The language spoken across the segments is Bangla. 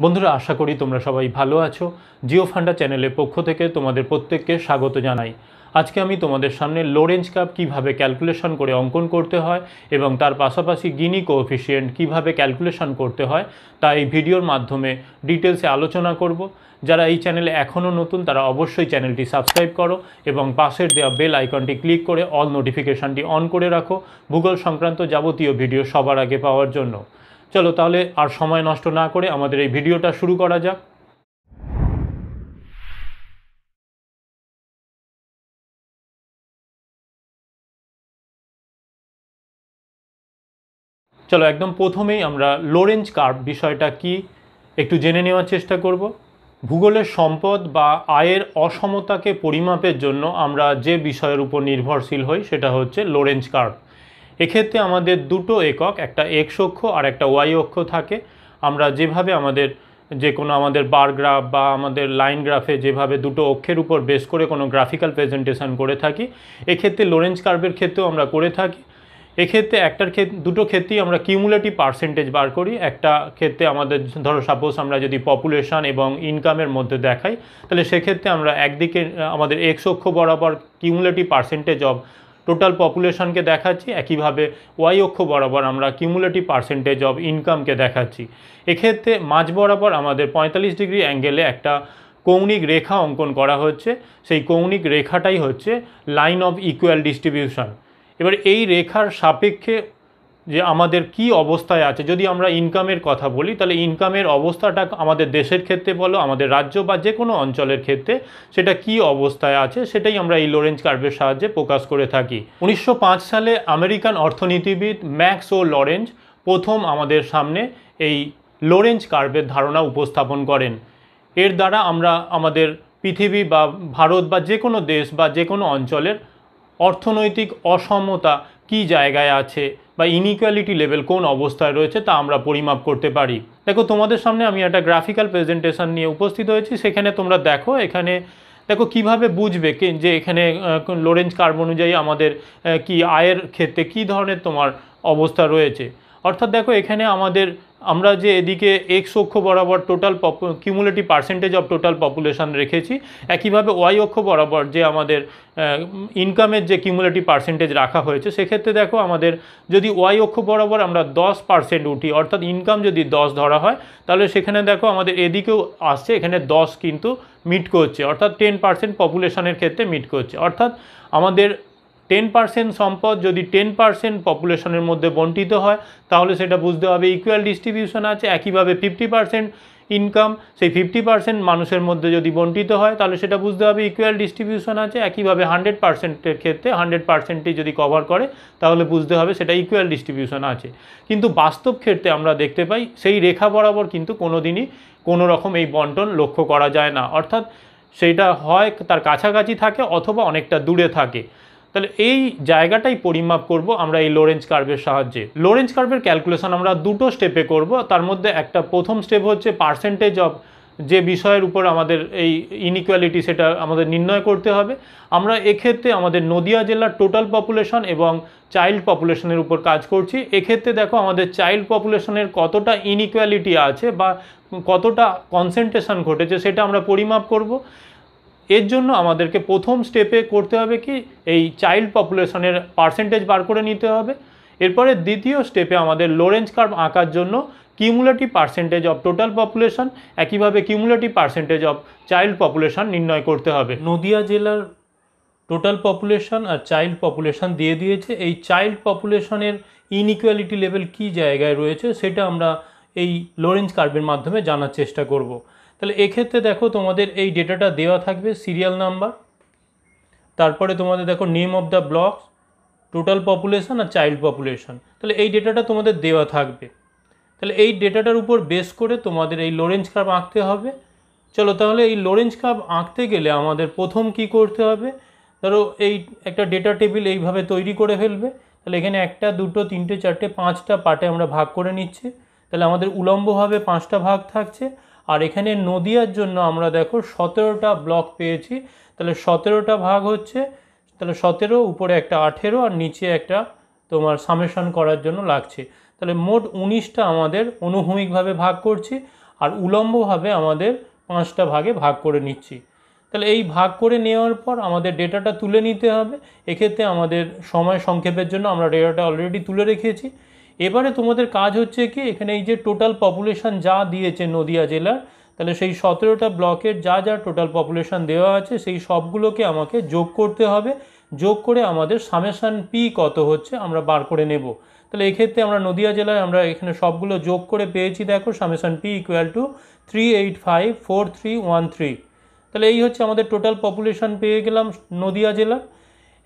বন্ধুরা, আশা করি তোমরা সবাই ভালো আছো। জিও ফান্ডা চ্যানেলের পক্ষ থেকে তোমাদের প্রত্যেককে স্বাগত জানাই। আজকে আমি তোমাদের সামনে লোরেঞ্জ কার্ভ কীভাবে ক্যালকুলেশন করে অঙ্কন করতে হয় এবং তার পাশাপাশি গিনি কোএফিসিয়েন্ট কীভাবে ক্যালকুলেশন করতে হয় তা এই ভিডিওর মাধ্যমে ডিটেলসে আলোচনা করব। যারা এই চ্যানেলে এখনও নতুন তারা অবশ্যই চ্যানেলটি সাবস্ক্রাইব করো এবং পাশের দেওয়া বেল আইকনটি ক্লিক করে অল নোটিফিকেশানটি অন করে রাখো ভূগোল সংক্রান্ত যাবতীয় ভিডিও সবার আগে পাওয়ার জন্য। চলো তাহলে আর সময় নষ্ট না করে আমাদের এই ভিডিওটা শুরু করা যাক। চলো একদম প্রথমেই আমরা লোরেঞ্জ কার্ভ বিষয়টা কি একটু জেনে নেওয়ার চেষ্টা করব। ভূগোলের সম্পদ বা আয়ের অসমতাকে পরিমাপের জন্য আমরা যে বিষয়ের উপর নির্ভরশীল হই সেটা হচ্ছে লোরেঞ্জ কার্ভ। এক্ষেত্রে আমাদের দুটো একক, একটা এক্স অক্ষ আর একটা ওয়াই অক্ষ থাকে। আমরা যেভাবে আমাদের বার গ্রাফ বা আমাদের লাইন গ্রাফে যেভাবে দুটো অক্ষের উপর বেস করে কোনো গ্রাফিক্যাল প্রেজেন্টেশন করে থাকি, এক্ষেত্রে লোরেঞ্জ কার্ভের ক্ষেত্রেও আমরা করে থাকি। এক্ষেত্রে দুটো ক্ষেত্রেই আমরা কিউমুলেটিভ পার্সেন্টেজ বার করি। একটা ক্ষেত্রে আমাদের ধরো সাপোজ আমরা যদি পপুলেশন এবং ইনকামের মধ্যে দেখাই, তাহলে সেক্ষেত্রে আমরা একদিকে আমাদের এক্স অক্ষ বরাবর কিউমুলেটিভ পার্সেন্টেজ অফ টোটাল পপুলেশনকে দেখাচ্ছি, একইভাবে ওয়াই অক্ষ বরাবর আমরা কিউমুলেটিভ পার্সেন্টেজ অফ ইনকামকে দেখাচ্ছি। এক্ষেত্রে মাঝ বরাবর আমাদের 45 ডিগ্রি অ্যাঙ্গেলে একটা কৌণিক রেখা অঙ্কন করা হচ্ছে। সেই কৌণিক রেখাটাই হচ্ছে লাইন অফ ইকুয়াল ডিস্ট্রিবিউশন। এবার এই রেখার সাপেক্ষে যে আমাদের কি অবস্থায় আছে, যদি আমরা ইনকামের কথা বলি তাহলে ইনকামের অবস্থাটা আমাদের দেশের ক্ষেত্রে বলো, আমাদের রাজ্য বা যে কোনো অঞ্চলের ক্ষেত্রে সেটা কি অবস্থায় আছে সেটাই আমরা এই লোরেঞ্জ কার্ভের সাহায্যে প্রকাশ করে থাকি। 1905 সালে আমেরিকান অর্থনীতিবিদ ম্যাক্স ও লরেঞ্জ প্রথম আমাদের সামনে এই লোরেঞ্জ কার্ভের ধারণা উপস্থাপন করেন। এর দ্বারা আমরা আমাদের পৃথিবী বা ভারত বা যে কোনো দেশ বা যে কোনো অঞ্চলের অর্থনৈতিক অসমতা কি জায়গায় আছে বা ইনইকুয়ালিটি লেভেল কোন অবস্থায় রয়েছে তা আমরা পরিমাপ করতে পারি। দেখো তোমাদের সামনে আমি একটা গ্রাফিক্যাল প্রেজেন্টেশন নিয়ে উপস্থিত হয়েছি। সেখানে তোমরা দেখো, এখানে দেখো কিভাবে বুঝবে যে এখানে লোরেঞ্জ কার্ভ অনুযায়ী আমাদের কি আয়ের ক্ষেত্রে কি ধরনের তোমার অবস্থা রয়েছে। অর্থাৎ দেখো এখানে আমরা যে এদিকে এক্স অক্ষ বরাবর total cumulative percentage of total population রেখেছি, একইভাবে ওয়াই অক্ষ বরাবর যে আমাদের ইনকামের যে কিউমুলেটিভ পার্সেন্টেজ রাখা হয়েছে, সেক্ষেত্রে দেখো আমাদের যদি ওয়াই অক্ষ বরাবর আমরা 10% উঠি, অর্থাৎ ইনকাম যদি 10 ধরা হয়, তাহলে সেখানে দেখো আমাদের এদিকেও আসছে, এখানে 10 কিন্তু মিট করছে, অর্থাৎ 10% পপুলেশনের ক্ষেত্রে মিট করছে। অর্থাৎ আমাদের 10% সম্পদ যদি 10% পপুলেশনের মধ্যে বণ্টিত হয় তাহলে সেটা বুঝতে হবে ইকুয়াল ডিস্ট্রিবিউশন আছে। একইভাবে 50% ইনকাম সেই 50% মানুষের মধ্যে যদি বণ্টিত হয় তাহলে সেটা বুঝতে হবে ইকুয়াল ডিস্ট্রিবিউশন আছে। একইভাবে 100%-এর ক্ষেত্রে 100%ই যদি কভার করে তাহলে বুঝতে হবে সেটা ইকুয়াল ডিস্ট্রিবিউশন আছে। কিন্তু বাস্তব ক্ষেত্রে আমরা দেখতে পাই সেই রেখা বরাবর কিন্তু কোনোদিনই কোনো রকম এই বন্টন লক্ষ্য করা যায় না। অর্থাৎ সেইটা হয় তার কাছাকাছি থাকে অথবা অনেকটা দূরে থাকে। তাহলে এই জায়গাটাই পরিমাপ করব আমরা এই লোরেঞ্জ কার্ভের সাহায্যে। লোরেঞ্জ কার্ভের ক্যালকুলেশন আমরা দুটো স্টেপে করব। তার মধ্যে একটা প্রথম স্টেপ হচ্ছে পার্সেন্টেজ অফ যে বিষয়ের উপর আমাদের এই ইনইকুয়ালিটি সেটা আমাদের নির্ণয় করতে হবে। আমরা এক্ষেত্রে আমাদের নদিয়া জেলার টোটাল পপুলেশন এবং চাইল্ড পপুলেশনের উপর কাজ করছি। এক্ষেত্রে দেখো আমাদের চাইল্ড পপুলেশনের কতটা ইনইকুয়ালিটি আছে বা কতটা কনসেন্ট্রেশন ঘটেছে সেটা আমরা পরিমাপ করব। এর জন্য আমাদেরকে প্রথম স্টেপে করতে হবে কি, এই চাইল্ড পপুলেশনের পার্সেন্টেজ বার করে নিতে হবে। এরপরে দ্বিতীয় স্টেপে আমাদের লোরেঞ্জ কার্ভ আঁকার জন্য cumulative percentage of total population, একইভাবে cumulative percentage of child population নির্ণয় করতে হবে। নদিয়া জেলার টোটাল পপুলেশন আর চাইল্ড পপুলেশন দিয়ে দিয়েছে। এই চাইল্ড পপুলেশনের ইনইকুয়ালিটি লেভেল কি জায়গায় রয়েছে সেটা আমরা এই লোরেঞ্জ কার্ভের মাধ্যমে জানার চেষ্টা করব। তাহলে এক্ষেত্রে দেখো তোমাদের এই ডেটাটা দেওয়া থাকবে, সিরিয়াল নাম্বার, তারপরে তোমাদের দেখো name of the block, total population আর চাইল্ড পপুলেশন। তাহলে এই ডেটাটা তোমাদের দেওয়া থাকবে। তাহলে এই ডেটাটার উপর বেস করে তোমাদের এই লোরেঞ্জ কার্ভ আঁকতে হবে। চলো তাহলে এই লোরেঞ্জ কার্ভ আঁকতে গেলে আমাদের প্রথম কি করতে হবে, ধরো এই একটা ডেটা টেবিল এইভাবে তৈরি করে ফেলবে। তাহলে এখানে 1, 2, 3, 4, 5টা পার্টে আমরা ভাগ করে নিচ্ছি। তাহলে আমাদের উলম্বভাবে 5টা ভাগ থাকছে। আর এখানে নদিয়ার জন্য আমরা দেখো 17টা ব্লক পেয়েছি। তাহলে 17টা ভাগ হচ্ছে, তাহলে 17 উপরে একটা 18 আর নিচে একটা তোমার সামেশন করার জন্য লাগছে। তাহলে মোট 19টা আমাদের অনুভূমিকভাবে ভাগ করছি। আর উলম্বভাবে আমাদের 5টা ভাগে ভাগ করে নিচ্ছি। তাহলে এই ভাগ করে নেওয়ার পর আমাদের ডেটাটা তুলে নিতে হবে। এক্ষেত্রে আমাদের সময় সংক্ষেপের জন্য আমরা ডেটাটা অলরেডি তুলে রেখেছি। এবারে তোমাদের কাজ হচ্ছে কি, এখানে এই যে টোটাল পপুলেশন যা দিয়েছে নদিয়া জেলার, তাহলে সেই 17টা ব্লকের যা যা টোটাল পপুলেশন দেওয়া আছে সেই সবগুলোকে আমাকে যোগ করতে হবে। যোগ করে আমাদের সামেশন পি কত হচ্ছে আমরা বার করে নেব। তাহলে এক্ষেত্রে আমরা নদিয়া জেলায় আমরা এখানে সবগুলো যোগ করে পেয়েছি, দেখো সামেশন পি ইকুয়াল টু 3854313। তাহলে এই হচ্ছে আমাদের টোটাল পপুলেশন পেয়ে গেলাম নদিয়া জেলার।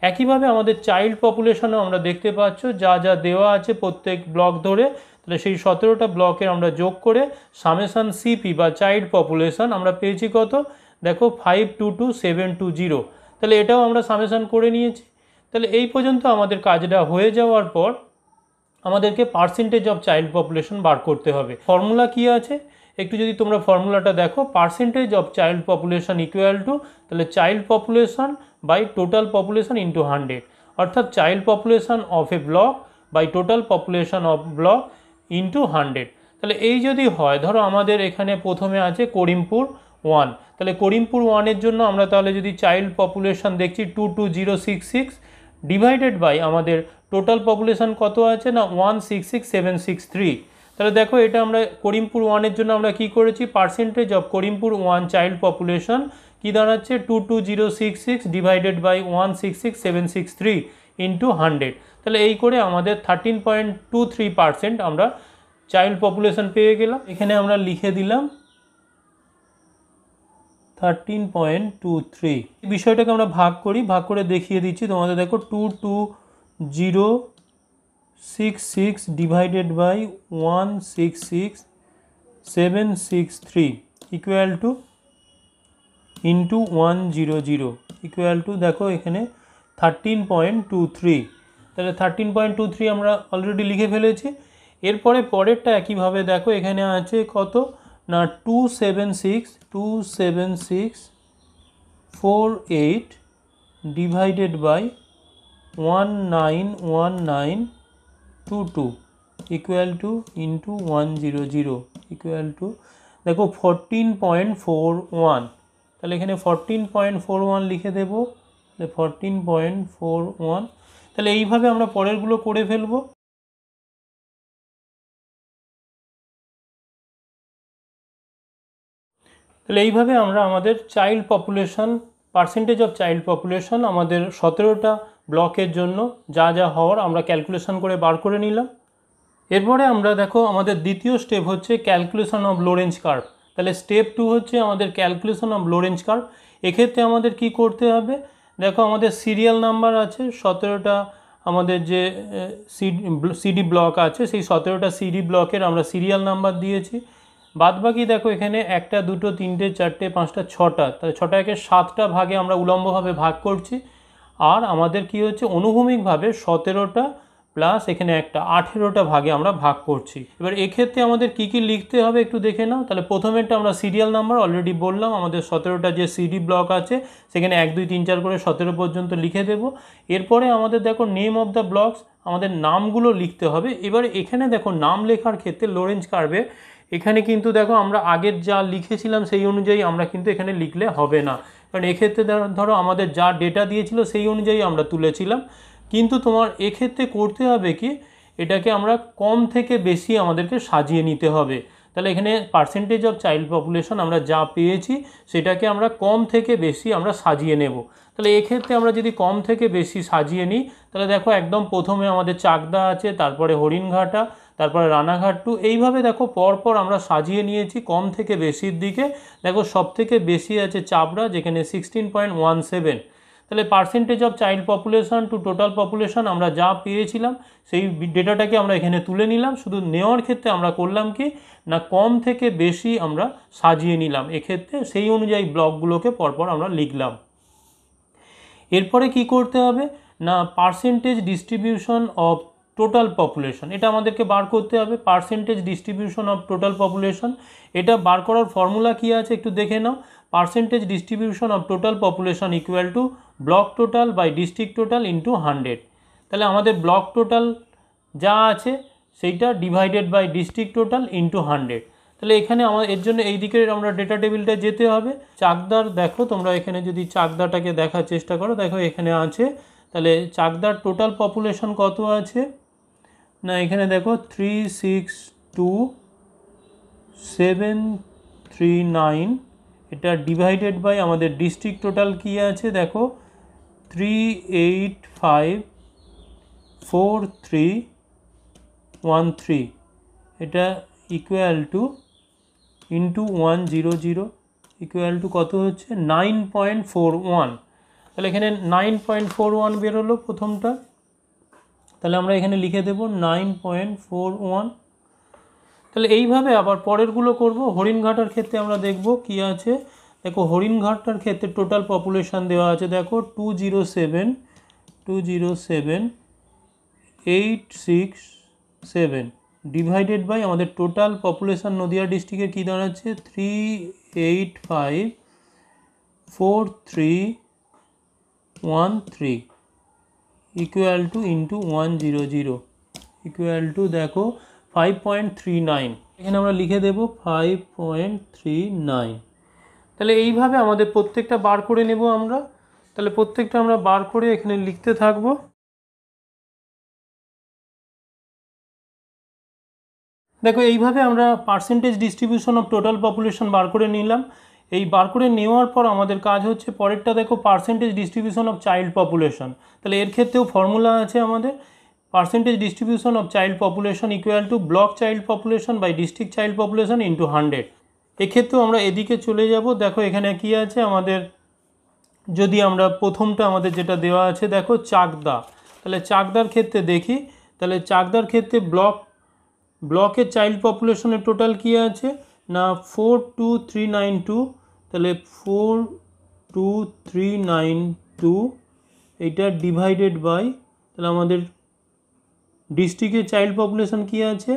একইভাবে আমাদের চাইল্ড পপুলেশনও আমরা দেখতে পাচ্ছ যা যা দেওয়া আছে প্রত্যেক ব্লক ধরে, তাহলে সেই 17টা ব্লকের আমরা যোগ করে সামেশন সিপি বা চাইল্ড পপুলেশন আমরা পেয়েছি কত, দেখো 522720। তাহলে এটাও আমরা সামেশন করে নিয়েছি। তাহলে এই পর্যন্ত আমাদের কাজটা হয়ে যাওয়ার পর আমাদেরকে পার্সেন্টেজ অফ চাইল্ড পপুলেশন বার করতে হবে। ফর্মুলা কি আছে একটু যদি তোমরা ফর্মুলাটা দেখো, percentage of child population equal to, তাহলে child population by total population into 100, অর্থাৎ child population of a block by total population of block into 100। তাহলে এই যদি হয়, ধরো আমাদের এখানে প্রথমে আছে করিমপুর 1, তাহলে করিমপুর 1-এর জন্য আমরা তাহলে যদি চাইল্ড পপুলেশন দেখছি 22066 ডিভাইডেড বাই আমাদের টোটাল পপুলেশন কত আছে না 166763। তাহলে দেখো এটা আমরা করিমপুর 1-এর জন্য আমরা কি করেছি, percentage of Karimpur 1 child population কি দাঁড়াচ্ছে 22066 ডিভাইডেড বাই 166763 ইন্টু 100। তাহলে এই করে আমাদের 13.23% আমরা চাইল্ড পপুলেশন পেয়ে গেলাম। এখানে আমরা লিখে দিলাম 13.23। বিষয়টাকে আমরা ভাগ করি, ভাগ করে দেখিয়ে দিচ্ছি তোমাদের। দেখো 22066 divided by 166763 equal to into 100 equal to, দেখো এখানে 13.23। তাহলে 13.23 আমরা অলরেডি লিখে ফেলেছি। এরপরে পরেরটা একইভাবে দেখো এখানে আছে কত না 27648 divided by 191922 equal to into 100 equal to, দেখো 14.41। তাহলে এখানে 14.41 লিখে দেব, তাহলে 14.41। তাহলে এইভাবে আমরা পরেরগুলো করে ফেলবো। তাহলে এইভাবে আমরা আমাদের child population, percentage of child population আমাদের 17টা ব্লকের জন্য যা যা হওয়ার আমরা ক্যালকুলেশন করে বার করে নিলাম। এরপরে আমরা দেখো আমাদের দ্বিতীয় স্টেপ হচ্ছে ক্যালকুলেশন অফ লোরেঞ্জ কার্ভ। তাহলে স্টেপ 2 হচ্ছে আমাদের ক্যালকুলেশন অফ লোরেঞ্জ কার্ভ। এক্ষেত্রে আমাদের কি করতে হবে, দেখো আমাদের সিরিয়াল নাম্বার আছে 17টা, আমাদের যে সিডি ব্লক আছে সেই 17টা সিডি ব্লকের আমরা সিরিয়াল নাম্বার দিয়েছি। বাদবাকি দেখো এখানে 1 2 3 4 5 6টা, তাহলে 6টা একে 7টা ভাগে আমরা উলম্বভাবে ভাগ করছি। আর আমাদের কি হচ্ছে অনুভূমিকভাবে 17টা প্লাস এখানে একটা 18টা ভাগে আমরা ভাগ করছি। এবার এক্ষেত্রে আমাদের কি কি লিখতে হবে একটু দেখে নাও। তাহলে প্রথমেরটা আমরা সিরিয়াল নাম্বার অলরেডি বললাম, আমাদের 17টা যে সিডি ব্লক আছে সেখানে 1 2 3 4 করে 17 পর্যন্ত লিখে দেব। এরপরে আমাদের দেখো নেম অফ দ্য ব্লকস, আমাদের নামগুলো লিখতে হবে। এবার এখানে দেখো নাম লেখার ক্ষেত্রে লোরেঞ্জ কার্ভে এখানে কিন্তু দেখো আমরা আগের যা লিখেছিলাম সেই অনুযায়ী আমরা কিন্তু এখানে লিখলে হবে না, কারণ এক্ষেত্রে ধরো আমাদের যা ডেটা দিয়েছিল সেই অনুযায়ী আমরা তুলেছিলাম। কিন্তু তোমার এক্ষেত্রে করতে হবে কি, এটাকে আমরা কম থেকে বেশি আমাদেরকে সাজিয়ে নিতে হবে। তাহলে এখানে পার্সেন্টেজ অফ চাইল্ড পপুলেশন আমরা যা পেয়েছি সেটাকে আমরা কম থেকে বেশি আমরা সাজিয়ে নেব। তাহলে এক্ষেত্রে আমরা যদি কম থেকে বেশি সাজিয়ে নিই, তাহলে দেখো একদম প্রথমে আমাদের চাকদা আছে, তারপরে হরিণঘাটা, তারপরে রানাঘাট 2, এইভাবে দেখো পরপর আমরা সাজিয়ে নিয়েছি কম থেকে বেশির দিকে। দেখো সব থেকে বেশি আছে চাপড়া যেখানে 16.17। তাহলে percentage of child population to total population আমরা যা পেয়েছিলাম সেই ডেটাটাকে আমরা এখানে তুলে নিলাম। শুধু নেওয়ার ক্ষেত্রে আমরা করলাম কি না কম থেকে বেশি আমরা সাজিয়ে নিলাম, এক্ষেত্রে সেই অনুযায়ী ব্লকগুলোকে পরপর আমরা লিখলাম। এরপরে কি করতে হবে না percentage distribution of total population, এটা আমাদেরকে বার করতে হবে। Percentage distribution of total population, এটা বার করার ফর্মুলা কি আছে একটু দেখে নাও। Percentage distribution of total population equal to block total by district total into 100। তাহলে আমাদের ব্লক টোটাল যা আছে সেইটা divided by district total into 100। তাহলে এখানে আমার এর জন্য এই দিকে আমরা ডেটা টেবিলটা যেতে হবে। চাকদার দেখো তোমরা এখানে যদি চাকদাটাকে দেখার চেষ্টা করো, দেখো এখানে আছে। তাহলে চাকদার টোটাল পপুলেশন কত আছে না, এখানে দেখো 362,739, এটা ডিভাইডেড বাই আমাদের ডিস্ট্রিক্ট টোটাল কী আছে দেখো 385,4313, এটা equal to into 100 equal two কত হচ্ছে 9.41। তাহলে এখানে 9.41 বেরোলো প্রথমটা, তাহলে আমরা এখানে লিখে দেব 9.41। তাহলে এইভাবে আবার পরেরগুলো করব। হরিণঘাটার ক্ষেত্রে আমরা দেখব কি আছে। দেখো হরিণঘাটার ক্ষেত্রে টোটাল পপুলেশন দেওয়া আছে দেখো 207,867 ডিভাইডেড বাই আমাদের টোটাল পপুলেশন নদিয়া ডিস্ট্রিক্টের কী দাঁড়াচ্ছে 385,4313 equal to into 100 equal to দেখো 5.39। এখানে আমরা লিখে দেব 5.39। তাহলে এইভাবে আমাদের প্রত্যেকটা বার করে নেব আমরা। তাহলে প্রত্যেকটা আমরা বার করে এখানে লিখতে থাকবো। দেখো এইভাবে আমরা percentage distribution of total population বার করে নিলাম। এই বার করে নেওয়ার পর আমাদের কাজ হচ্ছে পরেরটা দেখো percentage distribution of child population. তাহলে এর ক্ষেত্রেও ফর্মুলা আছে আমাদের, percentage distribution of child population equal to block child population by district child population into 100। এক্ষেত্রেও আমরা এদিকে চলে যাব। দেখো এখানে কি আছে আমাদের, যদি আমরা প্রথমটা আমাদের যেটা দেওয়া আছে দেখো চাকদা, তাহলে চাকদার ক্ষেত্রে দেখি। তাহলে চাকদার ক্ষেত্রে ব্লকের চাইল্ড পপুলেশনের টোটাল কী আছে না 42392, তাহলে 42392 এইটা ডিভাইডেড বাই, তাহলে আমাদের ডিস্ট্রিক্টের চাইল্ড পপুলেশন কী আছে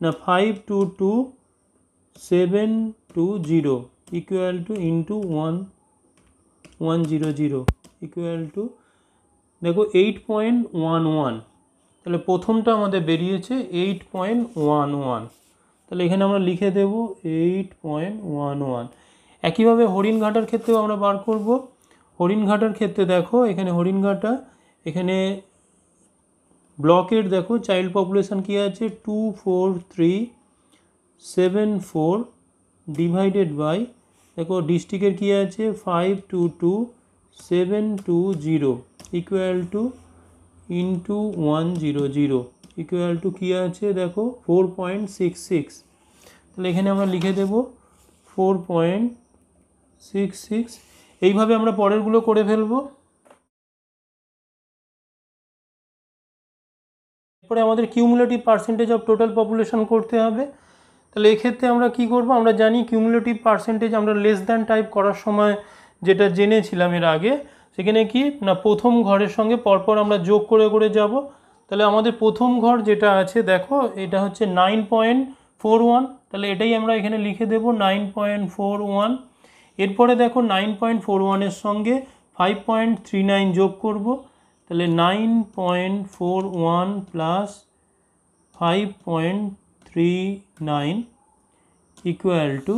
না 522,720 equal to into 100 equal to দেখো 8.11। তাহলে প্রথমটা আমাদের বেরিয়েছে 8.11। তাহলে এখানে আমরা লিখে দেব 8.11। একইভাবে হরিণঘাটার ক্ষেত্রেও আমরা বার করব। হরিণঘাটার ক্ষেত্রে দেখো এখানে হরিণঘাটা, এখানে ব্লকের দেখো চাইল্ড পপুলেশন কী আছে 24374 ডিভাইডেড বাই দেখো ডিস্ট্রিক্টের কী আছে 522,720 equal to into 100 equal to কী আছে দেখো 4.66। তাহলে এখানে আমরা লিখে দেব 4.66। এইভাবে আমরা পরেরগুলো করে ফেলবো। এরপরে আমাদের cumulative percentage of total population করতে হবে। তাহলে এক্ষেত্রে আমরা কি করব, আমরা জানি কিউমুলেটিভ পার্সেন্টেজ আমরা লেস দ্যান টাইপ করার সময় যেটা জেনেছিলাম এর আগে, সেখানে কি না প্রথম ঘরের সঙ্গে পরপর আমরা যোগ করে করে যাব। তাহলে আমাদের প্রথম ঘর যেটা আছে দেখো এটা হচ্ছে 9.41, তাহলে এটাই আমরা এখানে লিখে দেব 9.41। এরপরে দেখো 9.41-এর সঙ্গে 5.39 যোগ করব, তাহলে 9.41 প্লাস 5.39 ইকুয়াল টু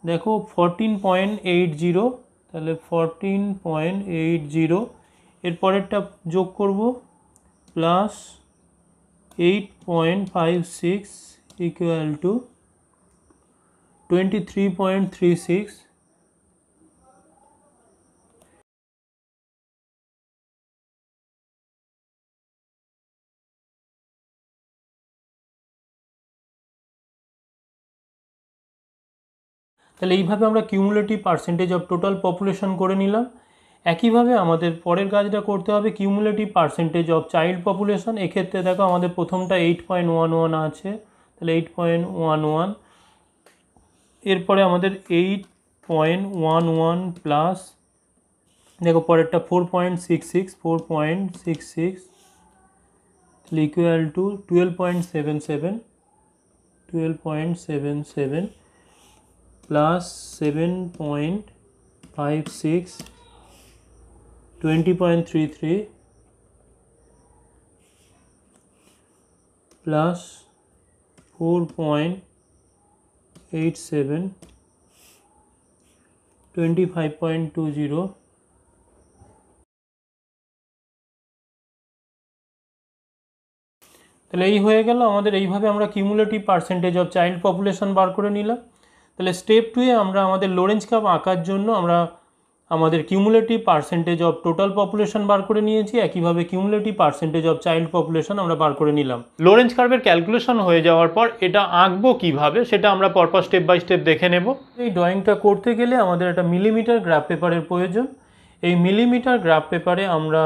দেখো 14.80, তাহলে 14.80 এর পরেরটা যোগ করব প্লাস 8.56 ইকুয়াল টু 23.36। তাহলে এইভাবে আমরা cumulative percentage of total population করে নিলাম। একইভাবে আমাদের পরের কাজটা করতে হবে cumulative percentage of child population. এক্ষেত্রে দেখো আমাদের প্রথমটা 8.11 আছে, তাহলে 8.11। এরপরে আমাদের 8.11 প্লাস দেখো পরেরটা 4.66 তাহলে ইকুয়াল টু 12.77 প্লাস 7.56 20.33 প্লাস 4.80 87 25.20 তাহলে এই হয়ে গেল আমাদের। এইভাবে আমরা cumulative percentage of child population বার করে নিলাম। তাহলে স্টেপ 2 এ আমরা আমাদের লোরেন্জ কার্ভ আঁকার জন্য আমরা আমাদের cumulative percentage of total population বার করে নিয়েছি, একইভাবে cumulative percentage of child population আমরা বার করে নিলাম। লোরেন্জ কার্ভের ক্যালকুলেশন হয়ে যাওয়ার পর এটা আঁকবো কিভাবে সেটা আমরা পরপর স্টেপ বাই স্টেপ দেখে নেব। এই ড্রয়িংটা করতে গেলে আমাদের একটা মিলিমিটার গ্রাফ পেপারের প্রয়োজন। এই মিলিমিটার গ্রাফ পেপারে আমরা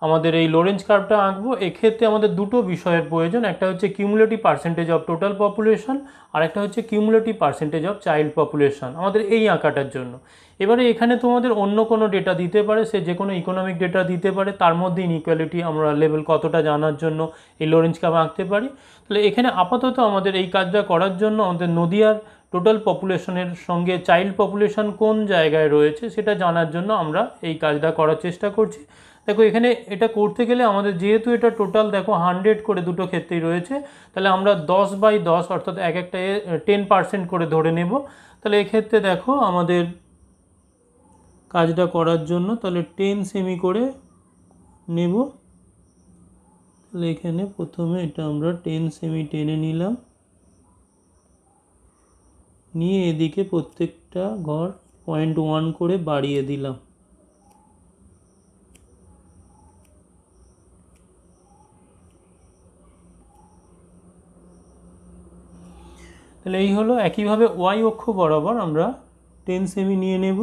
আমাদের এই লোরেন্জ কার্ভটা আঁকবো। এক্ষেত্রে আমাদের দুটো বিষয়ের প্রয়োজন, একটা হচ্ছে cumulative percentage of total population আর একটা হচ্ছে cumulative percentage of child population আমাদের এই আঁকাটার জন্য। এবারে এখানে তোমাদের অন্য কোনো ডেটা দিতে পারে, সে যে কোনো ইকোনমিক ডেটা দিতে পারে, তার মধ্যে ইনইকুয়ালিটি আমরা লেভেল কতটা জানার জন্য এই লোরেন্জ কার্ভ আঁকতে পারি। তাহলে এখানে আপাতত আমাদের এই কাজটা করার জন্য আমাদের নদিয়ার টোটাল পপুলেশনের সঙ্গে চাইল্ড পপুলেশন কোন জায়গায় রয়েছে সেটা জানার জন্য আমরা এই কাজটা করার চেষ্টা করছি। দেখো এখানে এটা করতে গেলে আমাদের যেহেতু এটা টোটাল দেখো 100 করে দুটো ক্ষেত্রেই রয়েছে, তাহলে আমরা 10/10 অর্থাৎ এক একটা 10% করে ধরে নেব। তাহলে এক্ষেত্রে দেখো আমাদের কাজটা করার জন্য তাহলে 10 সেমি করে নেব। তাহলে এখানে প্রথমে এটা আমরা 10 সেমি টেনে নিলাম, নিয়ে এদিকে প্রত্যেকটা ঘর 0.1 করে বাড়িয়ে দিলাম। তাহলে এই হলো। একইভাবে ওয়াই অক্ষ বরাবর আমরা 10 সেমি নিয়ে নেব।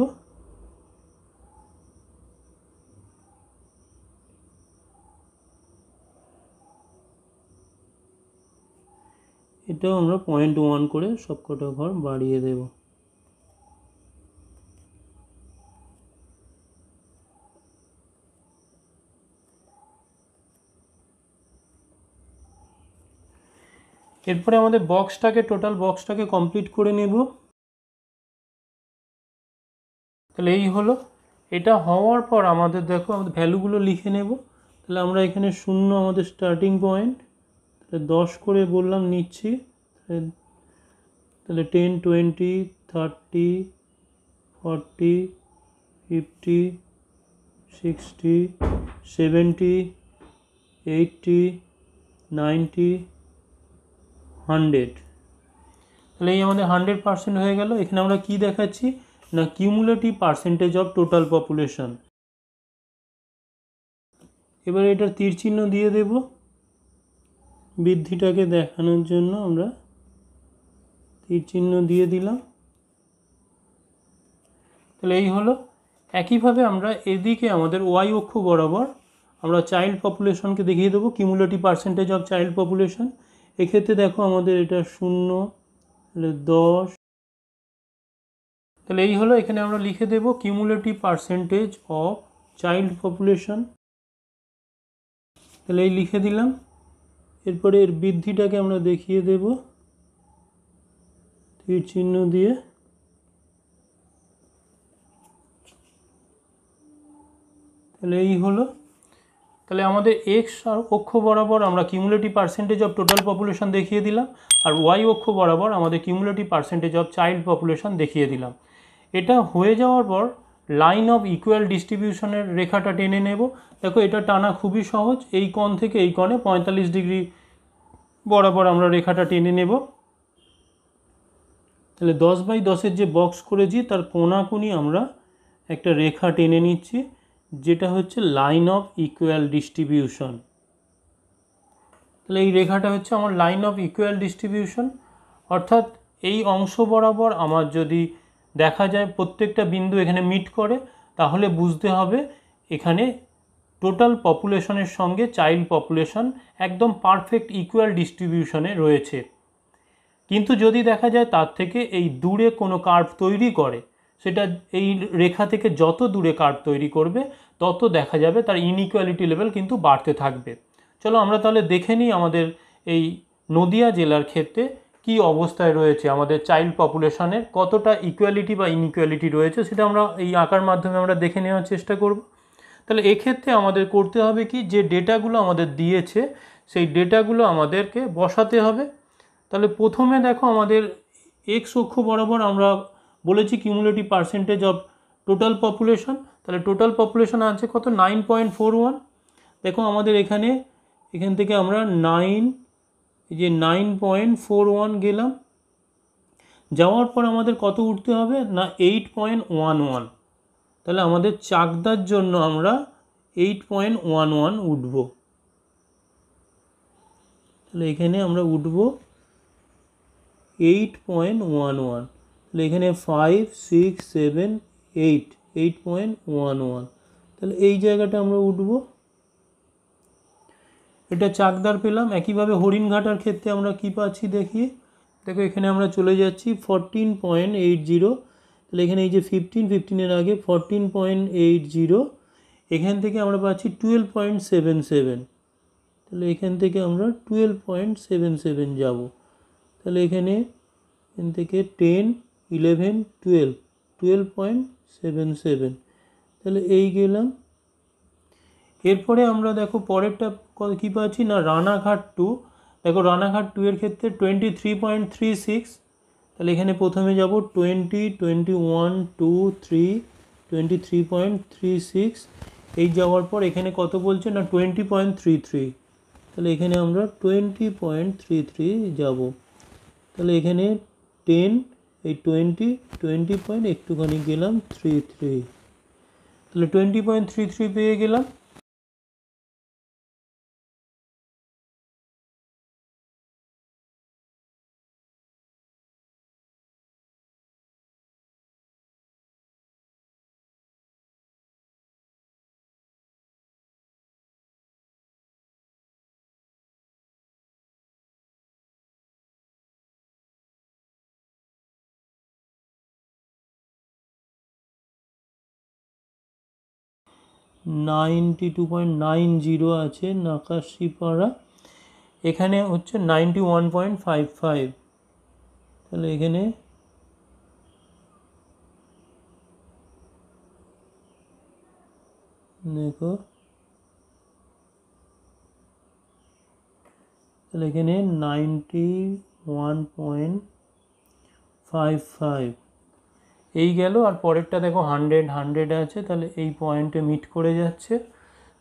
এটাও আমরা 0.1 করে সবকটা ঘর বাড়িয়ে দেব। এরপরে আমাদের টোটাল বক্সটাকে কমপ্লিট করে নেব। তাহলে এই হলো। এটা হওয়ার পর আমাদের দেখো আমাদের ভ্যালুগুলো লিখে নেব। তাহলে আমরা এখানে 0 আমাদের স্টার্টিং পয়েন্ট, তাহলে 10 করে বললাম নিচ্ছি। তাহলে 10, 20, 30, 40, 50, 60, 70, 80, 90, 100। তাহলে এই আমাদের 100% হয়ে গেল। এখানে আমরা কি দেখাচ্ছি না cumulative percentage of total population. এবার এটার তীর চিহ্ন দিয়ে দেব বৃদ্ধিটাকে দেখানোর জন্য, আমরা তীর চিহ্ন দিয়ে দিলাম। তাহলে এই হলো। একইভাবে আমরা এদিকে আমাদের ওয়াই অক্ষ বরাবর আমরা চাইল্ড পপুলেশনকে দেখিয়ে দেবো, cumulative percentage of child population. এক্ষেত্রে দেখো আমাদের এটা 0, তাহলে 10। তাহলে এই হলো। এখানে আমরা লিখে দেব cumulative percentage of child population. তাহলে এই লিখে দিলাম। এরপরে এর বৃদ্ধিটাকে আমরা দেখিয়ে দেব তীর চিহ্ন দিয়ে। তাহলে এই হলো। তাহলে আমাদের এক্স অক্ষ বরাবর আমরা cumulative percentage of total population দেখিয়ে দিলাম, আর ওয়াই অক্ষ বরাবর আমাদের cumulative percentage of child population দেখিয়ে দিলাম। এটা হয়ে যাওয়ার পর লাইন অফ ইকুয়াল ডিস্ট্রিবিউশনের রেখাটা টেনে নেব। দেখো এটা টানা খুবই সহজ। এই কোণ থেকে এই কোণে 45 ডিগ্রি বরাবর আমরা রেখাটা টেনে নেব। তাহলে 10/10 যে বক্স করেছি তার কোণাকুনি আমরা একটা রেখা টেনে নিচ্ছি, যেটা হচ্ছে লাইন অফ ইকুয়াল ডিস্ট্রিবিউশন। তাহলে এই রেখাটা হচ্ছে আমার লাইন অফ ইকুয়াল ডিস্ট্রিবিউশন, অর্থাৎ এই অংশ বরাবর আমার যদি দেখা যায় প্রত্যেকটা বিন্দু এখানে মিট করে, তাহলে বুঝতে হবে এখানে টোটাল পপুলেশনের সঙ্গে চাইল্ড পপুলেশন একদম পারফেক্ট ইকুয়াল ডিস্ট্রিবিউশনে রয়েছে। কিন্তু যদি দেখা যায় তার থেকে এই দূরে কোনো কার্ভ তৈরি করে, সেটা এই রেখা থেকে যত দূরে কার্ভ তৈরি করবে তত দেখা যাবে তার ইনইকুয়ালিটি লেভেল কিন্তু বাড়তে থাকবে। চলো আমরা তাহলে দেখে নিই আমাদের এই নদিয়া জেলার ক্ষেত্রে কি অবস্থায় রয়েছে, আমাদের চাইল্ড পপুলেশনের কতটা ইকুয়ালিটি বা ইনইকুয়ালিটি রয়েছে, সেটা আমরা এই আঁকার মাধ্যমে আমরা দেখে নেওয়ার চেষ্টা করব। তাহলে এক্ষেত্রে আমাদের করতে হবে কি, যে ডেটাগুলো আমাদের দিয়েছে সেই ডেটাগুলো আমাদেরকে বসাতে হবে। তাহলে প্রথমে দেখো আমাদের এক্স অক্ষ বরাবর আমরা বলেছি cumulative percentage of total population, তাহলে টোটাল পপুলেশন আছে কত 9.41। দেখো আমাদের এখান থেকে আমরা 9.41 গেলাম, যাওয়ার পর আমাদের কত উঠতে হবে না 8.11, তাহলে আমাদের চাকদার জন্য আমরা 8.11 উঠব। তাহলে এখানে আমরা উঠব 8.11, তাহলে এখানে 5 6 7 8 8.11, তাহলে এই জায়গাটা আমরা উঠব। এটা চাকদার পেলাম। একইভাবে হরিণঘাটার ক্ষেত্রে আমরা কি পাচ্ছি দেখি, দেখো এখানে আমরা চলে যাচ্ছি 14.80, তাহলে এখানে এই যে 15 আগে 14.80, এখান থেকে আমরা পাচ্ছি 12.77, তাহলে এখান থেকে আমরা 12.77 যাব। তাহলে এখান থেকে 10 11 12 12.77, তাহলে এই গেলাম। এরপরে আমরা দেখো পরেরটা কী পাচ্ছি না রানাঘাট 2, দেখো রানাঘাট 2 এর ক্ষেত্রে 23.36, তাহলে এখানে প্রথমে যাব 20 21 2 3 23.36, এই যাওয়ার পর এখানে কত বলছে না 20.33, তাহলে এখানে আমরা 20.33 যাব। তাহলে এখানে 10 এই 20 পয়েন্ট একটুখানি গেলাম 33, তাহলে 20.33 পেয়ে গেলাম। $92.90 আছে নাকাশিপাড়া, এখানে হচ্ছে 91.55, তাহলে এখানে দেখো, তাহলে এখানে 91.55 এই গেল। আর পরেরটা দেখো 100 আছে, তাহলে এই পয়েন্টে মিট করে যাচ্ছে।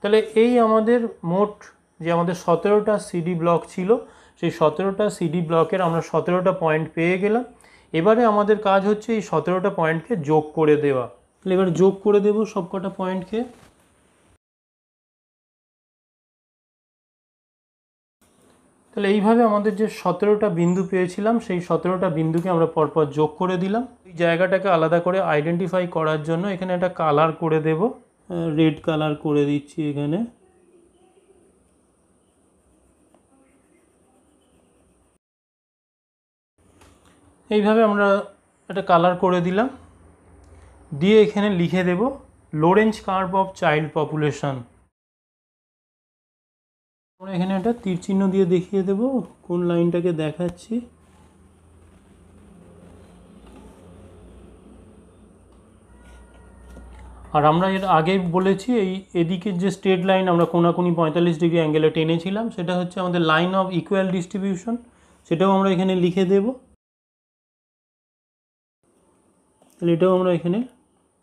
তাহলে এই আমাদের মোট যে আমাদের 17টা সিডি ব্লক ছিল, সেই 17টা সিডি ব্লকের আমরা 17টা পয়েন্ট পেয়ে গেলাম। এবারে আমাদের কাজ হচ্ছে এই 17টা পয়েন্টকে যোগ করে দেওয়া। তাহলে এবার যোগ করে দেব সবকটা পয়েন্টকে। তাহলে এইভাবে আমাদের যে 17টা বিন্দু পেয়েছিলাম, সেই 17টা বিন্দুকে আমরা পরপর যোগ করে দিলাম। এই জায়গাটাকে আলাদা করে আইডেন্টিফাই করার জন্য এখানে একটা কালার করে দেব, রেড কালার করে দিচ্ছি এখানে। এইভাবে আমরা একটা কালার করে দিলাম, দিয়ে এখানে লিখে দেব লোরেঞ্জ কার্ভ অফ চাইল্ড পপুলেশন। আমরা এখানে একটা তীর চিহ্ন দিয়ে দেখিয়ে দেব কোন লাইনটাকে দেখাচ্ছি। আর আমরা এর আগে বলেছি এই এদিকের যে স্ট্রেট লাইন আমরা কোনাকুনি 45 ডিগ্রি অ্যাঙ্গেলে টেনেছিলাম, সেটা হচ্ছে আমাদের লাইন অফ ইকুয়াল ডিস্ট্রিবিউশন, সেটাও আমরা এখানে লিখে দেব। তাহলে এটাও আমরা এখানে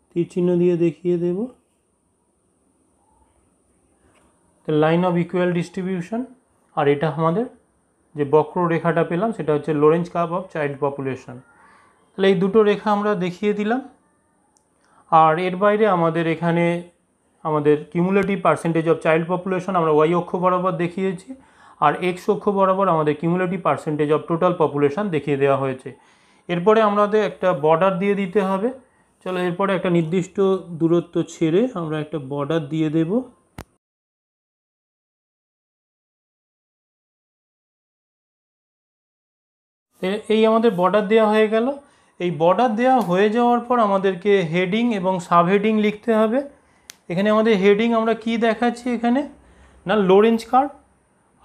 তীর চিহ্ন দিয়ে দেখিয়ে দেব, লাইন অফ ইকুয়াল ডিস্ট্রিবিউশন। আর এটা আমাদের যে বক্ররেখাটা পেলাম সেটা হচ্ছে লোরেঞ্জ কার্ভ অফ চাইল্ড পপুলেশন। তাহলে এই দুটো রেখা আমরা দেখিয়ে দিলাম। আর এর বাইরে আমাদের এখানে আমাদের cumulative percentage of child population আমরা ওয়াই অক্ষ বরাবর দেখিয়েছি, আর এক্স অক্ষ বরাবর আমাদের cumulative percentage of total population দেখিয়ে দেওয়া হয়েছে। এরপরে আমাদের একটা বর্ডার দিয়ে দিতে হবে। চলো এরপরে একটা নির্দিষ্ট দূরত্ব ছেড়ে আমরা একটা বর্ডার দিয়ে দেব। এই আমাদের বর্ডার দেওয়া হয়ে গেল। এই বর্ডার দেওয়া হয়ে যাওয়ার পর আমাদেরকে হেডিং এবং সাব হেডিং লিখতে হবে। এখানে আমাদের হেডিং আমরা কি দেখাচ্ছি এখানে না লোরেঞ্জ কার্ভ,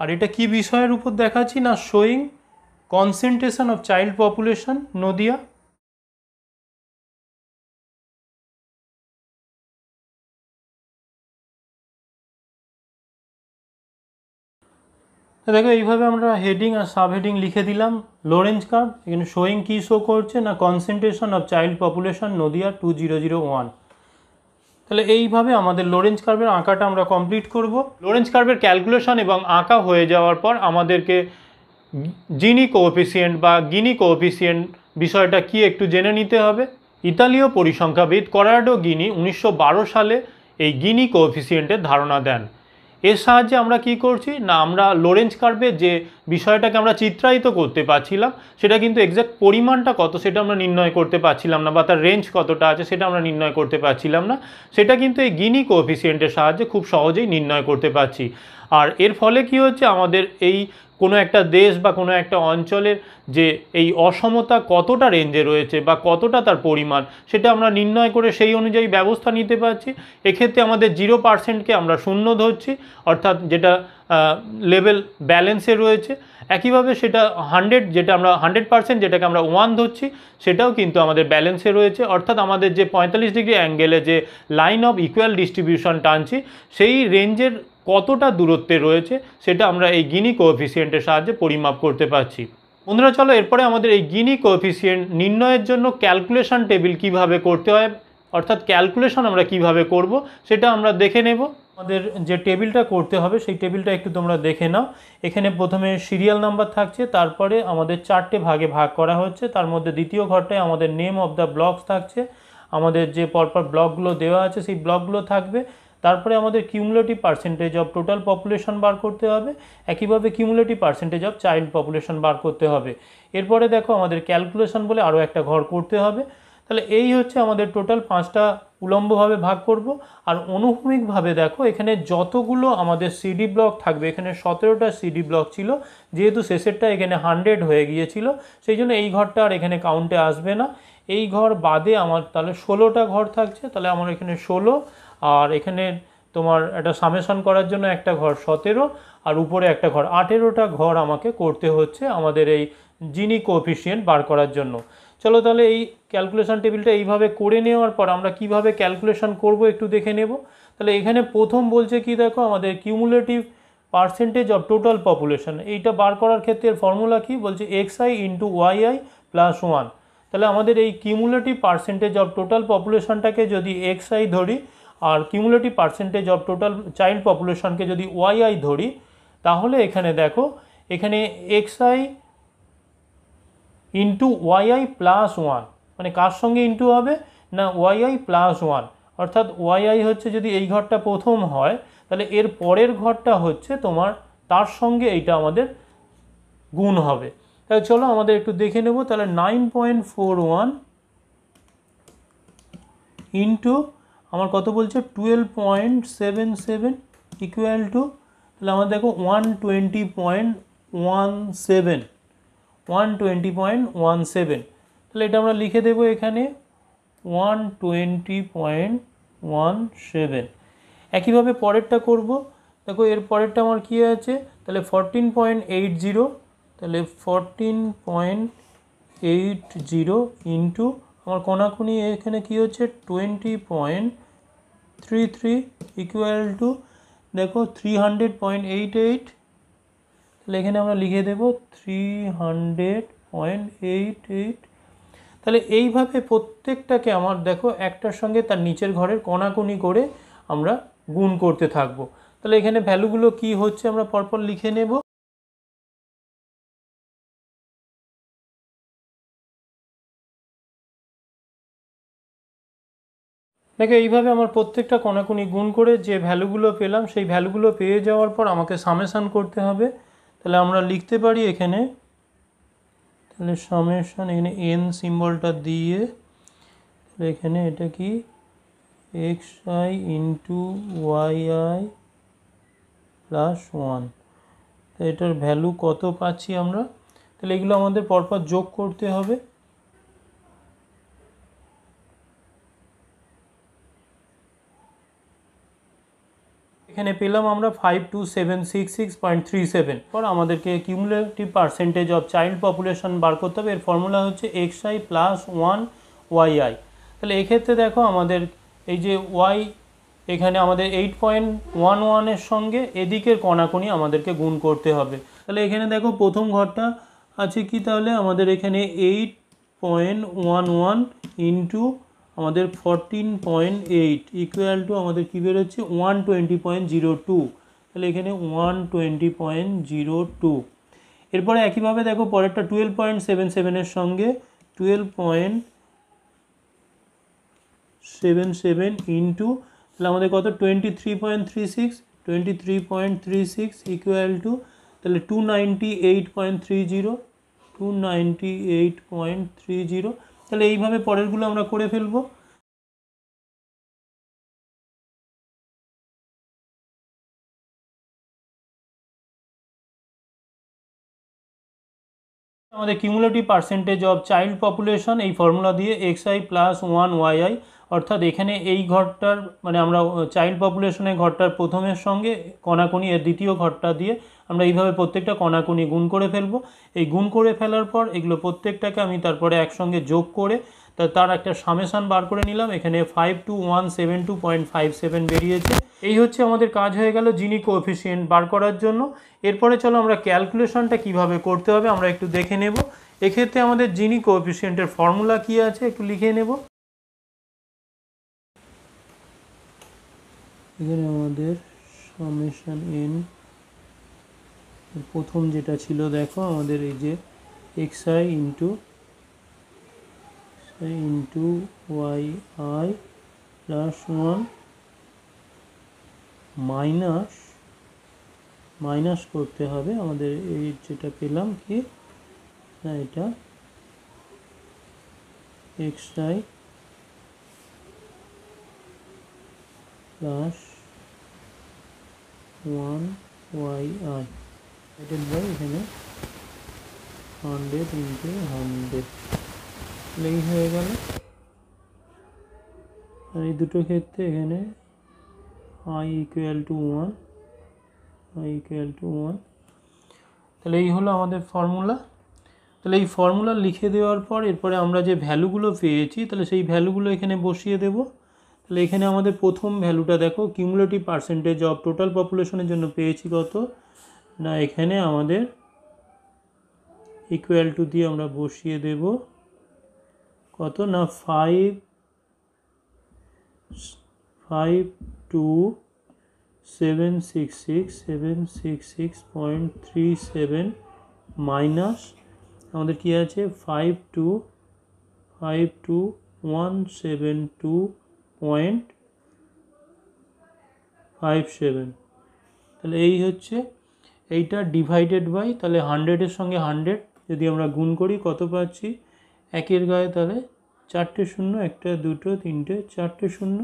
আর এটা কি বিষয়ের উপর দেখাচ্ছি না showing concentration of child population Nadia. দেখো এইভাবে আমরা হেডিং আর সাব হেডিং লিখে দিলাম লোরেঞ্জ কার্ভ। এখানে শোয়িং কি শো করছে না concentration of child population Nadia 2001। তাহলে এইভাবে আমাদের লোরেঞ্জ কার্ভের আঁকাটা আমরা কমপ্লিট করব। লোরেঞ্জ কার্ভের ক্যালকুলেশন এবং আঁকা হয়ে যাওয়ার পর আমাদেরকে জিনি কোএফিসিয়েন্ট বা গিনি কোএফিসিয়েন্ট বিষয়টা কি একটু জেনে নিতে হবে। ইতালীয় পরিসংখ্যাবিদ করাডো গিনি 1912 সালে এই গিনি কোএফিসিয়েন্টের ধারণা দেন। এর সাহায্যে আমরা কি করছি না আমরা লোরেঞ্জ কার্ভের যে বিষয়টাকে আমরা চিত্রায়িত করতে পারছিলাম সেটা কিন্তু এক্স্যাক্ট পরিমাণটা কত সেটা আমরা নির্ণয় করতে পারছিলাম না, বা তার রেঞ্জ কতটা আছে সেটা আমরা নির্ণয় করতে পারছিলাম না। সেটা কিন্তু এই গিনি কোএফিসিয়েন্টের সাহায্যে খুব সহজেই নির্ণয় করতে পারছি। আর এর ফলে কি হচ্ছে আমাদের এই কোনো একটা দেশ বা কোনো একটা অঞ্চলের যে এই অসমতা কতটা রেঞ্জে রয়েছে বা কতটা তার পরিমাণ সেটা আমরা নির্ণয় করে সেই অনুযায়ী ব্যবস্থা নিতে পারছি। এক্ষেত্রে আমাদের 0%কে আমরা শূন্য ধরছি, অর্থাৎ যেটা লেভেল ব্যালেন্সে রয়েছে। একইভাবে সেটা 100 যেটা আমরা 100% যেটাকে আমরা 1 ধরছি সেটাও কিন্তু আমাদের ব্যালেন্সে রয়েছে, অর্থাৎ আমাদের যে 45 ডিগ্রি অ্যাঙ্গেলে যে লাইন অফ ইকুয়াল ডিস্ট্রিবিউশন টানছি সেই রেঞ্জের কতটা দূরত্বে রয়েছে সেটা আমরা এই গিনি কোএফিসিয়েন্টের সাহায্যে পরিমাপ করতে পারছি। বন্ধুরা চলো এরপরে আমাদের এই গিনি কোএফিসিয়েন্ট নির্ণয়ের জন্য ক্যালকুলেশন টেবিল কিভাবে করতে হয়, অর্থাৎ ক্যালকুলেশন আমরা কিভাবে করব সেটা আমরা দেখে নেব। আমাদের যে টেবিলটা করতে হবে সেই টেবিলটা একটু তোমরা দেখে নাও। এখানে প্রথমে সিরিয়াল নাম্বার থাকছে, তারপরে আমাদের 4টে ভাগে ভাগ করা হচ্ছে। তার মধ্যে দ্বিতীয় ঘরটায় আমাদের নেম অফ দ্য ব্লকস থাকছে, আমাদের যে পরপর ব্লকগুলো দেওয়া আছে সেই ব্লকগুলো থাকবে। তারপরে আমাদের cumulative percentage of total population বার করতে হবে, একইভাবে cumulative percentage of child population বার করতে হবে। এরপরে দেখো আমাদের ক্যালকুলেশন বলে আরও একটা ঘর করতে হবে। তাহলে এই হচ্ছে আমাদের টোটাল 5টা উলম্বভাবে ভাগ করব। আর অনুভূমিকভাবে দেখো এখানে যতগুলো আমাদের সিডি ব্লক থাকবে, এখানে 17টা সিডি ব্লক ছিল, যেহেতু শেষেরটা এখানে 100 হয়ে গিয়েছিল সেই জন্য এই ঘরটা আর এখানে কাউন্টে আসবে না। এই ঘর বাদে আমার তাহলে 16টা ঘর থাকছে, তাহলে আমার এখানে 16, আর এখানে তোমার একটা সামেশন করার জন্য একটা ঘর 17 আর উপরে একটা ঘর 18টা ঘর আমাকে করতে হচ্ছে আমাদের এই জিনি কোএফিসিয়েন্ট বার করার জন্য। চলো তাহলে এই ক্যালকুলেশন টেবিলটা এইভাবে করে নেওয়ার পর আমরা কিভাবে ক্যালকুলেশন করব একটু দেখে নেব। তাহলে এখানে প্রথম বলছে কি দেখো আমাদের cumulative percentage of total population, এইটা বার করার ক্ষেত্রে ফর্মুলা কি বলছে xi ইন্টু ওয়াইআই প্লাস 1। তাহলে আমাদের এই কিউমুলেটিভ পার্সেন্টেজ অফ টোটাল পপুলেশনটাকে যদি xi ধরি আর cumulative percentage of total child পপুলেশনকে যদি ওয়াইআই ধরি, তাহলে এখানে দেখো এখানে xi ইন্টু ওয়াইআই প্লাস 1, মানে কার সঙ্গে ইন্টু হবে না ওয়াইআই প্লাস 1, অর্থাৎ ওয়াইআই হচ্ছে যদি এই ঘরটা প্রথম হয় তাহলে এর পরের ঘরটা হচ্ছে তোমার তার সঙ্গে এইটা আমাদের গুণ হবে। তাহলে চলো আমাদের একটু দেখে নেব। তাহলে 9.41 ইন্টু আমার কত বলছে 12.77 ইকুয়াল টু, তাহলে আমার দেখো 120.17, তাহলে এটা আমরা লিখে দেবো এখানে 120.17। একইভাবে পরেরটা করব। দেখো এর পরেরটা আমার কী আছে, তাহলে 14.80, তাহলে 14.80 ইন্টু আমার কোনাকুনি এখানে কী হচ্ছে 20.33 ইকুয়াল টু দেখো 300.88, তাহলে এখানে আমরা লিখে দেব 300.88। তাহলে এইভাবে প্রত্যেকটাকে আমার দেখো একটার সঙ্গে তার নিচের ঘরের কোনাকুনি করে আমরা গুণ করতে থাকবো। তাহলে এখানে ভ্যালুগুলো কি হচ্ছে আমরা পরপর লিখে নেব। দেখো এইভাবে আমার প্রত্যেকটা কোনাকুনি গুণ করে যে ভ্যালুগুলো পেলাম সেই ভ্যালুগুলো পেয়ে যাওয়ার পর আমাকে সামেশান করতে হবে। তাহলে আমরা লিখতে পারি এখানে, তাহলে সামেশান এখানে এন সিম্বলটা দিয়ে, তাহলে এখানে এটা কি xi ইন্টু ওয়াইআই প্লাস 1, তো এটার ভ্যালু কত পাচ্ছি আমরা, তাহলে এগুলো আমাদের পরপর যোগ করতে হবে। এখানে পেলাম আমরা 52766.37। পর আমাদেরকে cumulative percentage of child population বার করতে হবে। এর ফর্মুলা হচ্ছে xi প্লাস 1 ওয়াইআই। তাহলে এক্ষেত্রে দেখো আমাদের এই যে ওয়াই এখানে আমাদের 8.11 সঙ্গে এদিকের কণাকণি আমাদেরকে গুণ করতে হবে। তাহলে এখানে দেখো প্রথম ঘরটা আছে কি, তাহলে আমাদের এখানে 8.11 ইন্টু আমাদের 14.8 ইকুয়াল টু আমাদের কী বেরোচ্ছে 120.02। তাহলে এখানে 120.02। এরপরে একইভাবে দেখো পরেরটা 12.77 সঙ্গে 12.77 ইন্টু, তাহলে আমাদের কত 23.36 ইকুয়াল টু তাহলে 298.30। তাহলে এইভাবে পরেরগুলো আমরা করে ফেলবো। আমাদের cumulative percentage of child population এই ফর্মুলা দিয়ে xi প্লাস 1yi, অর্থাৎ এখানে এই ঘরটার মানে আমরা চাইল্ড পপুলেশনের ঘরটার প্রথমের সঙ্গে কণাকণি এর দ্বিতীয় ঘরটা দিয়ে আমরা এইভাবে প্রত্যেকটা কণাকণি গুণ করে ফেলবো। এই গুণ করে ফেলার পর এগুলো প্রত্যেকটাকে আমি তারপরে একসঙ্গে যোগ করে তার একটা সামেশান বার করে নিলাম। এখানে 52172.57 বেরিয়েছে। এই হচ্ছে আমাদের কাজ হয়ে গেল জিনি কোএফিসিয়েন্ট বার করার জন্য। এরপরে চলো আমরা ক্যালকুলেশনটা কিভাবে করতে হবে আমরা একটু দেখে নেব। এক্ষেত্রে আমাদের জিনি কোএফিসিয়েন্টের ফর্মুলা কি আছে একটু লিখে নেব। এখানে আমাদের সামেশান এন প্রথম যেটা ছিল দেখো আমাদের এই যে xi into y i plus 1 minus করতে হবে আমাদের এই যেটা পেলাম কি না এটা xi plus 1 y i divided by এখানে 100 ইন্টু 100 এই হয়ে গেল। আর এই দুটো ক্ষেত্রে এখানে i ইকুয়াল টু 1 তাহলে এই হলো আমাদের ফর্মুলা। তাহলে এই ফর্মুলা লিখে দেওয়ার পর এরপরে আমরা যে ভ্যালুগুলো পেয়েছি তাহলে সেই ভ্যালুগুলো এখানে বসিয়ে দেব। তাহলে এখানে আমাদের প্রথম ভ্যালুটা দেখো কিউমুলেটিভ পার্সেন্টেজ অফ টোটাল পপুলেশনের জন্য পেয়েছি কত না, এখানে আমাদের ইকুয়াল টু দিয়ে আমরা বসিয়ে দেব কত না 52766.37 মাইনাস আমাদের কি আছে 52172.57। তাহলে এই হচ্ছে এইটা ডিভাইডেড বাই তাহলে 100-এর সঙ্গে 100 যদি আমরা গুণ করি কত পাচ্ছি একের গায়ে তাহলে 4টে শূন্য, একটা দুটো তিনটে 4টে শূন্য।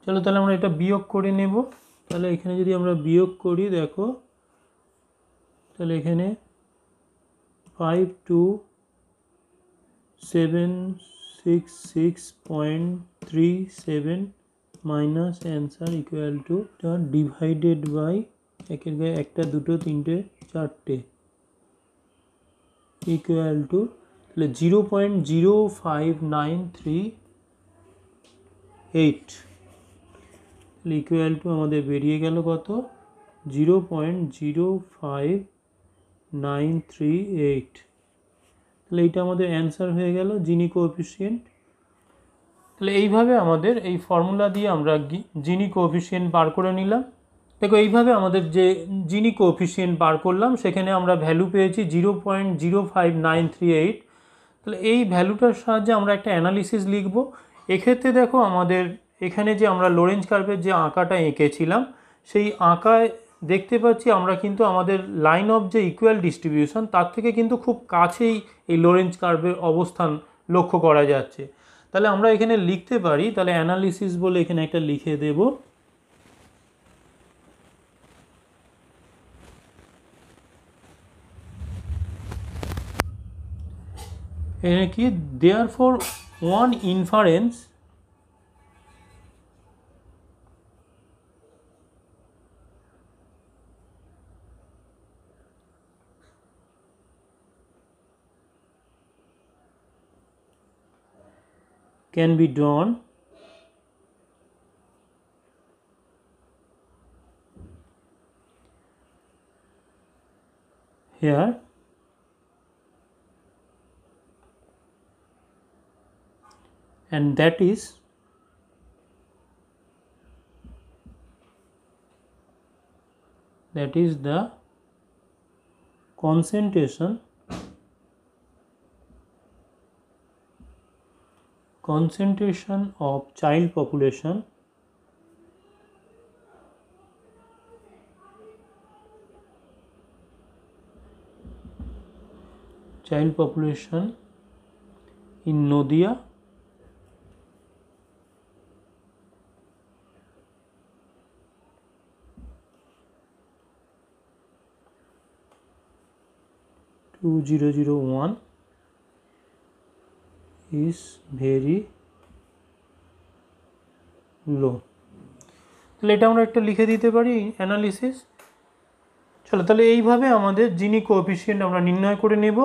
চলো তাহলে আমরা এটা বিয়োগ করে নেব। তাহলে এখানে যদি আমরা বিয়োগ করি দেখো তাহলে এখানে 52766.37 minus answer equal to divided by একের গায়ে একটা দুটো তিনটে 4টে ইকুয়াল টু তাহলে 0.05938 ইকুয়াল টু আমাদের বেরিয়ে গেল কত 0.05938। তাহলে এইটা আমাদের অ্যান্সার হয়ে গেল জিনি কোএফিসিয়েন্ট। তাহলে এইভাবে আমাদের এই ফর্মুলা দিয়ে আমরা জিনি কোএফিসিয়েন্ট বার করে নিলাম। দেখো এইভাবে আমাদের যে জিনি কোএফিসিয়েন্ট বার করলাম সেখানে আমরা ভ্যালু পেয়েছি 0.05938। তাহলে এই ভ্যালুটার সাহায্যে আমরা একটা অ্যানালিসিস লিখব। এক্ষেত্রে দেখো আমাদের এখানে যে আমরা লোরেঞ্জ কার্ভের যে আঁকাটা এঁকেছিলাম সেই আঁকায় দেখতে পাচ্ছি আমরা কিন্তু আমাদের লাইন অফ যে ইকুয়াল ডিস্ট্রিবিউশন তার থেকে কিন্তু খুব কাছেই এই লোরেঞ্জ কার্ভের অবস্থান লক্ষ্য করা যাচ্ছে। তাহলে আমরা এখানে লিখতে পারি, তাহলে অ্যানালিসিস বলে এখানে একটা লিখে দেব। এখানে কি therefore one inference can be drawn here, and that is the concentration of child population in Nadia (2001) is very low। তাহলে এটা আমরা একটা লিখে দিতে পারি অ্যানালিসিস। চলো তাহলে এইভাবে আমাদের জিনি কোএফিসিয়েন্ট আমরা নির্ণয় করে নেব।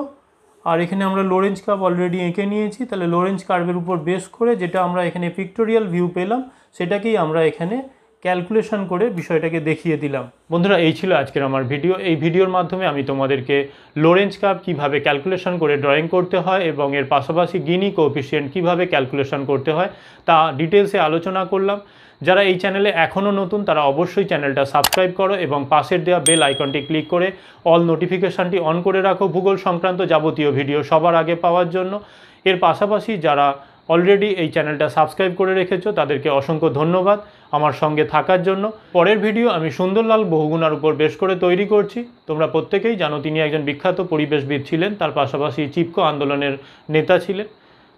আর এখানে আমরা লোরেঞ্জ কার্ভ অলরেডি এঁকে নিয়েছি, তাহলে লোরেঞ্জ কার্ভের উপর বেস করে যেটা আমরা এখানে পিক্টোরিয়াল ভিউ পেলাম সেটাকেই আমরা এখানে ক্যালকুলেশন করে বিষয়টাকে দেখিয়ে দিলাম। বন্ধুরা, এই ছিল আজকের আমার ভিডিও। এই ভিডিওর মাধ্যমে আমি তোমাদেরকে লোরেঞ্জ কার্ভ কীভাবে ক্যালকুলেশন করে ড্রয়িং করতে হয় এবং এর পাশাপাশি গিনি কোএফিসিয়েন্ট কীভাবে ক্যালকুলেশন করতে হয় তা ডিটেলসে আলোচনা করলাম। যারা এই চ্যানেলে এখনও নতুন তারা অবশ্যই চ্যানেলটা সাবস্ক্রাইব করো এবং পাশের দেওয়া বেল আইকনটি ক্লিক করে অল নোটিফিকেশানটি অন করে রাখো ভূগোল সংক্রান্ত যাবতীয় ভিডিও সবার আগে পাওয়ার জন্য। এর পাশাপাশি যারা অলরেডি এই চ্যানেলটা সাবস্ক্রাইব করে রেখেছো তাদেরকে অসংখ্য ধন্যবাদ আমার সঙ্গে থাকার জন্য। পরের ভিডিও আমি সুন্দরলাল বহুগুণার উপর বেশ করে তৈরি করছি। তোমরা প্রত্যেকেই জানো তিনি একজন বিখ্যাত পরিবেশবিদ ছিলেন, তার পাশাপাশি চিপকো আন্দোলনের নেতা ছিলেন।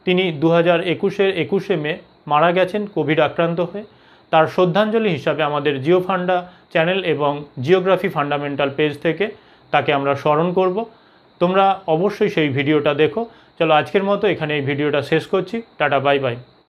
তিনি 2021 মে মারা গেছেন কোভিড আক্রান্ত হয়ে। তার শ্রদ্ধাঞ্জলি হিসাবে আমাদের জিও ফান্ডা চ্যানেল এবং জিওগ্রাফি ফান্ডামেন্টাল পেজ থেকে তাকে আমরা স্মরণ করব। তোমরা অবশ্যই সেই ভিডিওটা দেখো। চলো আজকের মতো এখানে এই ভিডিওটা শেষ করছি। Tata, bye bye.